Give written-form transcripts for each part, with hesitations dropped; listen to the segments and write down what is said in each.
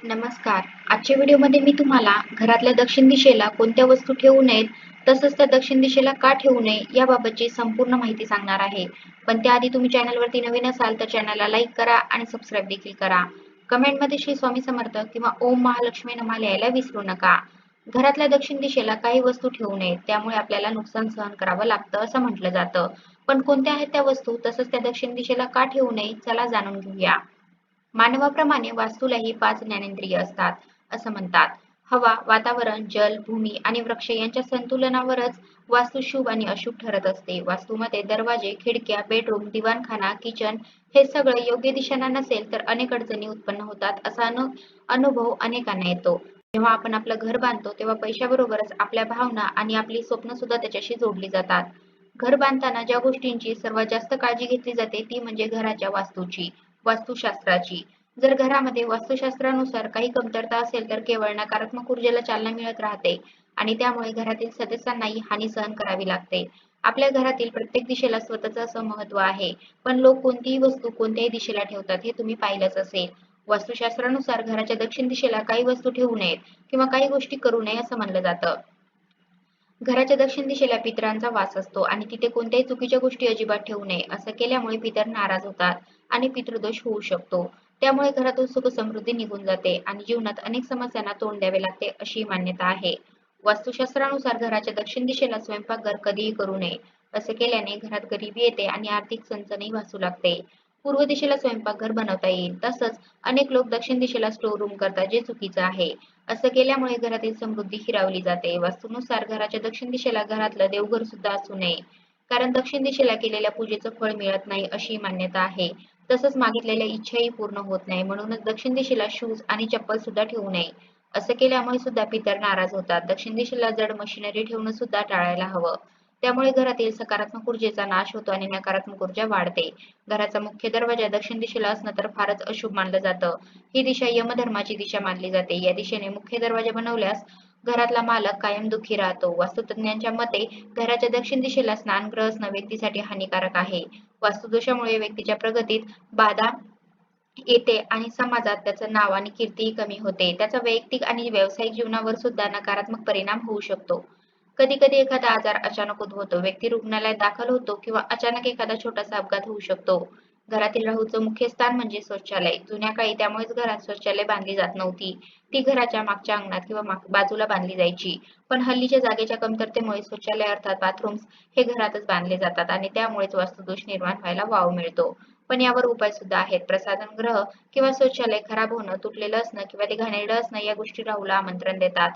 नमस्कार. आजच्या व्हिडिओमध्ये मी तुम्हाला घरातल्या दक्षिण दिशेला कोणत्या वस्तू ठेवू नयेत, तसंच त्या दक्षिण दिशेला का ठेवू नये याबाबतची संपूर्ण माहिती सांगणार आहे. पण त्याआधी तुम्ही चॅनलवरती नवीन असाल तर चॅनलला लाईक करा आणि सबस्क्राईब देखील करा. कमेंटमध्ये श्री स्वामी समर्थ किंवा ओम महालक्ष्मी नमः लिहायला विसरू नका. घरातल्या दक्षिण दिशेला काही वस्तू ठेवू नयेत, त्यामुळे आपल्याला नुकसान सहन करावं लागतं असं म्हटलं जातं. पण कोणत्या आहेत त्या वस्तू, तसंच त्या दक्षिण दिशेला का ठेवू नये, चला जाणून घेऊया. मानवाप्रमाणे वास्तूलाही 5 ज्ञानेंद्रिय असतात, असं म्हणतात. हवा, वातावरण, जल, भूमी आणि वृक्ष यांच्या संतुलनावरच वास्तू शुभ आणि अशुभ ठरत असते. वास्तूमध्ये दरवाजे, खिडक्या, बेडरूम, दिवाणखाना, किचन हे सगळं योग्य दिशेने नसेल तर अनेक अडचणी उत्पन्न होतात. असा अनुभव अनेकांना येतो. जेव्हा आपण आपलं घर बांधतो तेव्हा पैशाबरोबरच आपल्या भावना आणि आपली स्वप्न सुद्धा त्याच्याशी जोडली जातात. घर बांधताना ज्या गोष्टींची सर्वात जास्त काळजी घेतली जाते ती म्हणजे घराच्या वास्तूची, वास्तुशास्त्राची. जर घरामध्ये वास्तुशास्त्रानुसार काही कमतरता असेल तर केवळ नकारात्मक ऊर्जेला चालना मिळत राहते आणि त्यामुळे घरातील सदस्यांनाही हानी सहन करावी लागते. आपल्या घरातील प्रत्येक दिशेला स्वतःचं असं महत्त्व आहे, पण लोक कोणतीही वस्तू कोणत्याही दिशेला ठेवतात हे तुम्ही पाहिलंच असेल. वास्तुशास्त्रानुसार घराच्या दक्षिण दिशेला काही वस्तू ठेवू नयेत किंवा काही गोष्टी करू नये असं म्हणलं जातं. घराच्या दक्षिण दिशेला पितरांचा वास असतो आणि तिथे कोणत्याही चुकीच्या गोष्टी अजिबात ठेवू नये. असं केल्यामुळे पितर नाराज होतात आणि पितृदोष होऊ शकतो. त्यामुळे घरातून सुख समृद्धी निघून जाते आणि जीवनात अनेक समस्यांना तोंड द्यावे लागते अशी मान्यता आहे. वास्तुशास्त्रानुसार घराच्या दक्षिण दिशेला स्वयंपाकघर कधीही करू नये. असे केल्याने घरात गरिबी येते आणि आर्थिक चणचणही भासू लागते. पूर्व दिशेला स्वयंपाकघर बनवता येईल. तसंच अनेक लोक दक्षिण दिशेला स्टोर रूम करतात, जे चुकीचं आहे. असं केल्यामुळे घरातील समृद्धी हिरावली जाते. वास्तूनुसार घराच्या दक्षिण दिशेला घरातलं देवघर सुद्धा असू नये, कारण दक्षिण दिशेला केलेल्या पूजेचं फळ मिळत नाही अशी मान्यता आहे. तसंच मागितलेल्या इच्छाही पूर्ण होत नाही. म्हणूनच दक्षिण दिशेला शूज आणि चप्पल सुद्धा ठेवू नये. असं केल्यामुळे सुद्धा पितर नाराज होतात. दक्षिण दिशेला जड मशिनरी ठेवणं सुद्धा टाळायला हवं. त्यामुळे घरातील सकारात्मक ऊर्जेचा नाश होतो आणि नकारात्मक ऊर्जा वाढते. घराचा मुख्य दरवाजा दक्षिण दिशेला असणं तर फारच अशुभ मानलं जातं. ही दिशा यमधर्माची दिशा मानली जाते. या दिशेने मुख्य दरवाजा बनवल्यास घरातला मालक कायम दुःखी राहतो. वास्तुतज्ञांच्या मते घराच्या दक्षिण दिशेला स्नानगृह असणं व्यक्तीसाठी हानिकारक आहे. वास्तुदोषामुळे व्यक्तीच्या प्रगतीत बाधा येते आणि समाजात त्याचं नाव आणि कीर्तीही कमी होते. त्याचा वैयक्तिक आणि व्यावसायिक जीवनावर सुद्धा नकारात्मक परिणाम होऊ शकतो. कधी-कधी एखादा आजार अचानक उद्भवतो, व्यक्ती रुग्णालयात दाखल होतो किंवा अचानक एखादा छोटासा अपघात होऊ शकतो. घरातील राहूचं मुख्य स्थान म्हणजे शौचालय. जुन्या काळी त्यामुळेच घरात शौचालय बांधली जात नव्हती. ती घराच्या मागच्या अंगणात किंवा बाजूला बांधली जायची. पण हल्लीच्या जागेच्या कमतरतेमुळे शौचालय अर्थात बाथरूम्स हे घरातच बांधले जातात आणि त्यामुळेच वास्तुदोष निर्माण व्हायला वाव मिळतो. पण यावर उपाय सुद्धा आहेत. प्रसाधनगृह किंवा शौचालय खराब होणं, तुटलेलं असणं किंवा ते घाणेरडं असणं या गोष्टी राहूला आमंत्रण देतात.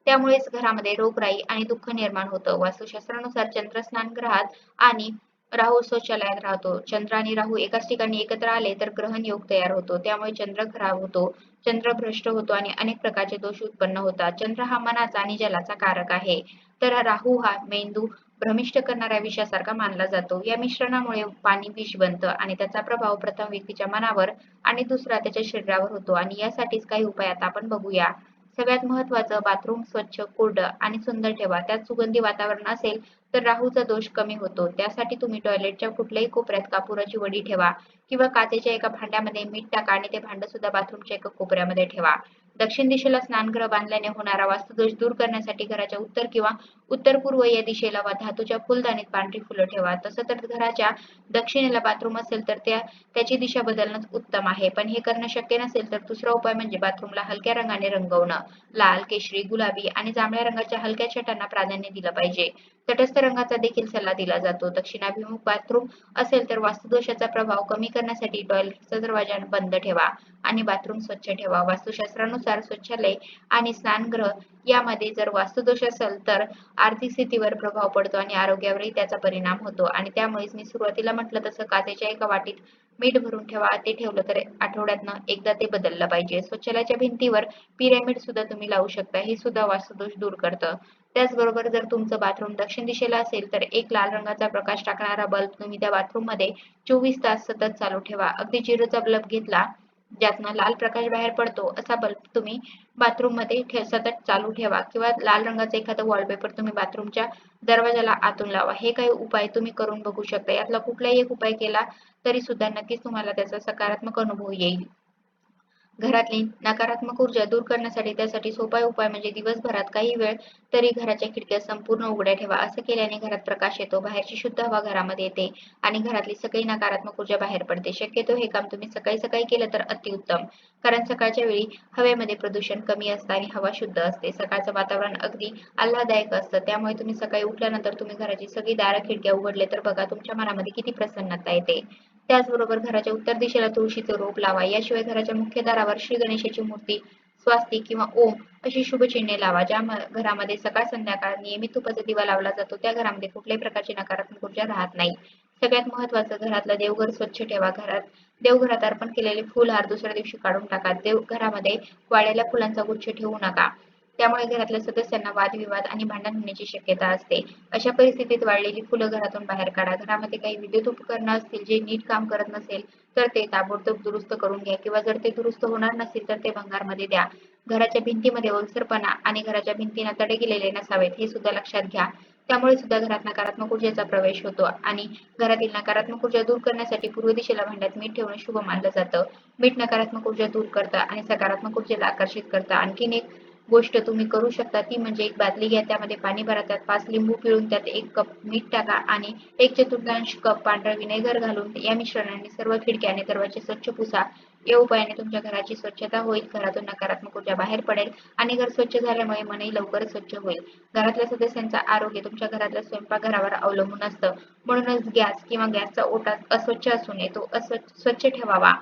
त्यामुळेच घरामध्ये रोगराई आणि दुःख निर्माण होतं. वास्तुशास्त्रानुसार चंद्र स्नानगृहात आणि राहू शौचालयात राहतो. चंद्र आणि राहू एकाच ठिकाणी एकत्र आले तर ग्रहण योग तयार होतो. त्यामुळे चंद्र खराब होतो, चंद्र भ्रष्ट होतो आणि अनेक प्रकारचे दोष उत्पन्न होतात. चंद्र हा मनाचा आणि जलाचा कारक आहे, तर राहू हा मेंदू भ्रमिष्ट करणाऱ्या विषासारखा मानला जातो. या मिश्रणामुळे पाणी विष बनतं आणि त्याचा प्रभाव प्रथम व्यक्तीच्या मनावर आणि दुसरा त्याच्या शरीरावर होतो आणि यासाठीच काही उपाय आता आपण बघूया. सगळ्यात महत्त्वाचं, बाथरूम स्वच्छ, कोरडं आणि सुंदर ठेवा. त्यात सुगंधी वातावरण असेल तर राहूचा दोष कमी होतो. त्यासाठी तुम्ही टॉयलेटच्या कुठल्याही कोपऱ्यात कापुराची वडी ठेवा किंवा काचेच्या एका भांड्यामध्ये मीठ टाका आणि ते भांडं सुद्धा बाथरूमच्या एका कोपऱ्यामध्ये ठेवा. दक्षिण दिशेला स्नानगृह बांधल्याने होणारा वास्तुदोष दूर करण्यासाठी घराच्या उत्तर किंवा उत्तर-पूर्व या दिशेला धातूच्या फुलदाणीत पांढरी फुलं ठेवा. तसं तर घराच्या दक्षिणेला बाथरूम असेल तर त्याची दिशा बदलणं उत्तम आहे. पण हे करणं शक्य नसेल तर दुसरा उपाय म्हणजे बाथरूमला हलक्या रंगाने रंगवणं. लाल, केशरी, गुलाबी आणि जांभळ्या रंगाच्या हलक्या छटांना प्राधान्य दिलं पाहिजे. तटस्थ रंगाचा देखील सल्ला दिला जातो. दक्षिणाभिमुख बाथरूम असेल तर वास्तुदोषाचा प्रभाव कमी करण्यासाठी टॉयलेटचा दरवाजा बंद ठेवा आणि बाथरूम स्वच्छ ठेवा. वास्तुशास्त्रानुसार शौचालय आणि स्नानगृह यामध्ये जर वास्तुदोष असेल तर आर्थिक स्थितीवर प्रभाव पडतो आणि आरोग्यावरही त्याचा परिणाम होतो आणि त्यामुळेच मी सुरुवातीला म्हटलं तसं काचेच्या एका वाटीत मीठ भरून ठेवा. ते ठेवलं तर आठवड्यातनं एकदा ते बदललं पाहिजे. शौचालयाच्या भिंतीवर पिरॅमिड सुद्धा तुम्ही लावू शकता. हे सुद्धा वास्तुदोष दूर करतं. त्याचबरोबर जर तुमचं बाथरूम दक्षिण दिशेला असेल तर एक लाल रंगाचा प्रकाश टाकणारा बल्ब तुम्ही त्या बाथरूममध्ये 24 तास सतत चालू ठेवा. अगदी 0चा बल्ब घेतला ज्यातनं लाल प्रकाश बाहेर पडतो असा बल्ब तुम्ही बाथरूममध्ये सतत चालू ठेवा किंवा लाल रंगाचा एखादा वॉलपेपर तुम्ही बाथरूमच्या दरवाजाला आतून लावा. हे काही उपाय तुम्ही करून बघू शकता. यातला कुठलाही एक उपाय केला तरी सुद्धा नक्कीच तुम्हाला त्याचा सकारात्मक अनुभव येईल. घरातली नकारात्मक ऊर्जा दूर करण्यासाठी त्यासाठी सोपा उपाय म्हणजे दिवसभरात काही वेळ तरी घराच्या खिडक्या संपूर्ण उघड्या ठेवा. असं केल्याने घरात प्रकाश येतो, बाहेरची शुद्ध हवा घरामध्ये येते आणि घरातली सगळी नकारात्मक ऊर्जा बाहेर पडते. शक्यतो हे काम तुम्ही सकाळी सकाळी केलं तर अतिउत्तम. कारण सकाळच्या वेळी हवेमध्ये प्रदूषण कमी असतं आणि हवा शुद्ध असते. सकाळचं वातावरण अगदी आल्हाददायक असतं. त्यामुळे तुम्ही सकाळी उठल्यानंतर तुम्ही घराची सगळी दारं खिडक्या उघडले तर बघा तुमच्या मनामध्ये किती प्रसन्नता येते. त्याचबरोबर घराच्या उत्तर दिशेला तुळशीचं रोप लावा. याशिवाय घराच्या मुख्य दारावर श्री गणेशाची मूर्ती, स्वास्तिक किंवा ओम अशी शुभचिन्हे लावा. ज्या घरामध्ये सकाळ संध्याकाळ नियमित तुपाचा दिवा लावला जातो त्या घरामध्ये कुठल्याही प्रकारची नकारात्मक ऊर्जा राहत नाही. सगळ्यात महत्त्वाचं घरातलं देवघर स्वच्छ ठेवा. देवघरात अर्पण केलेले फुलहार दुसऱ्या दिवशी काढून टाका. घरामध्ये वाळलेल्या फुलांचा गुच्छ ठेवू नका. त्यामुळे घरातल्या सदस्यांना वादविवाद आणि भांडण होण्याची शक्यता असते. अशा परिस्थितीत वाळलेली फुलं घरातून बाहेर काढा. घरामध्ये काही विद्युत उपकरणं असतील जे नीट काम करत नसेल तर ते ताबडतोब दुरुस्त करून घ्या किंवा जर ते दुरुस्त होणार नसेल तर ते भंगारमध्ये द्या. घराच्या भिंतीमध्ये ओलसरपणा आणि घराच्या भिंतींना तडे गेलेले नसावेत हे सुद्धा लक्षात घ्या. त्यामुळे सुद्धा घरात नकारात्मक ऊर्जेचा प्रवेश होतो आणि घरातील नकारात्मक ऊर्जा दूर करण्यासाठी पूर्व दिशेला भांड्यात मीठ ठेवणं शुभ मानलं जातं. मीठ नकारात्मक ऊर्जा दूर करतं आणि सकारात्मक ऊर्जेला आकर्षित करतं. आणखीन एक गोष्ट तुम्ही करू शकता ती म्हणजे एक बादली घ्या, त्यामध्ये पाणी भरा, त्यात 5 लिंबू पिळून त्यात 1 कप मीठ टाका आणि 1/4 कप पांढरं विनेगर घालून या मिश्रणाने सर्व खिडक्या आणि दरवाजे स्वच्छ पुसा. या उपायाने तुमच्या घराची स्वच्छता होईल, घरातून नकारात्मक ऊर्जा बाहेर पडेल आणि घर स्वच्छ झाल्यामुळे मनही लवकरच स्वच्छ होईल. घरातल्या सदस्यांचं आरोग्य तुमच्या घरातल्या स्वयंपाकघरावर अवलंबून असतं. म्हणूनच गॅस किंवा गॅसचा ओटा अस्वच्छ असू नये, तो स्वच्छ ठेवावा.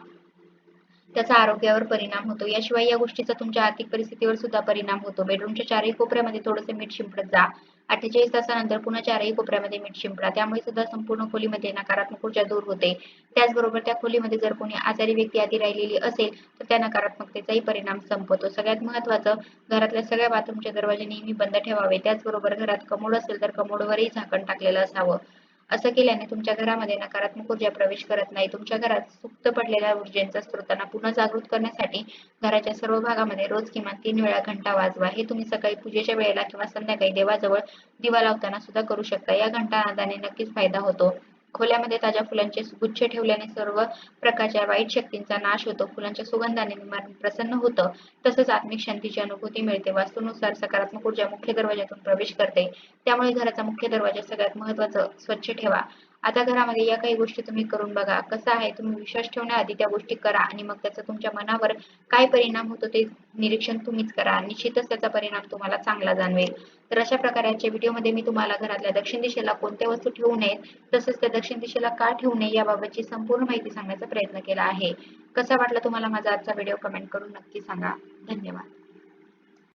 त्याचा आरोग्यावर परिणाम होतो. याशिवाय या गोष्टीचा तुमच्या आर्थिक परिस्थितीवर सुद्धा परिणाम होतो. बेडरूमच्या चारही कोपऱ्यामध्ये थोडंसं मीठ शिंपडत जा. 48 तासानंतर पुन्हा चारही कोपऱ्यामध्ये मीठ शिंपडा. त्यामुळे सुद्धा संपूर्ण खोलीमध्ये नकारात्मक ऊर्जा दूर होते. त्याचबरोबर त्या खोलीमध्ये जर कोणी आजारी व्यक्ती आधी राहिलेली असेल तर त्या नकारात्मकतेचाही परिणाम संपतो. सगळ्यात महत्त्वाचं घरातल्या सगळ्या बाथरूमचे दरवाजे नेहमी बंद ठेवावे. त्याचबरोबर घरात कमोड असेल तर कमोडवरही झाकण टाकलेलं असावं. असं केल्याने तुमच्या घरामध्ये नकारात्मक ऊर्जा प्रवेश करत नाही. तुमच्या घरात सुप्त पडलेल्या ऊर्जेच्या स्रोतांना पुन्हा जागृत करण्यासाठी घराच्या सर्व भागामध्ये रोज किमान 3 वेळा घंटा वाजवा. हे तुम्ही सकाळी पूजेच्या वेळेला किंवा संध्याकाळी देवाजवळ दिवा लावताना सुद्धा करू शकता. या घंटानादाने नक्कीच फायदा होतो. खोल्यामध्ये ताज्या फुलांचे गुच्छ ठेवल्याने सर्व प्रकारच्या वाईट शक्तींचा नाश होतो. फुलांच्या सुगंधाने मन प्रसन्न होतं. तसंच आत्मिक शांतीची अनुभूती मिळते. वास्तूनुसार सकारात्मक ऊर्जा मुख्य दरवाजातून प्रवेश करते. त्यामुळे घराचा मुख्य दरवाजा सगळ्यात महत्त्वाचं स्वच्छ ठेवा. आता घरामध्ये या काही गोष्टी तुम्ही करून बघा. कसं आहे, तुम्ही विश्वास ठेवण्याआधी त्या गोष्टी करा आणि मग त्याचा तुमच्या मनावर काय परिणाम होतो ते निरीक्षण तुम्हीच करा. निश्चितच त्याचा परिणाम तुम्हाला चांगला जाणवेल. तर अशा प्रकारे आजच्या व्हिडिओमध्ये मी तुम्हाला घरातल्या दक्षिण दिशेला कोणत्या वस्तू ठेवू नयेत, तसंच त्या दक्षिण दिशेला का ठेवू नये याबाबतची संपूर्ण माहिती सांगण्याचा प्रयत्न केला आहे. कसा वाटला तुम्हाला माझा आजचा व्हिडिओ कमेंट करून नक्की सांगा. धन्यवाद.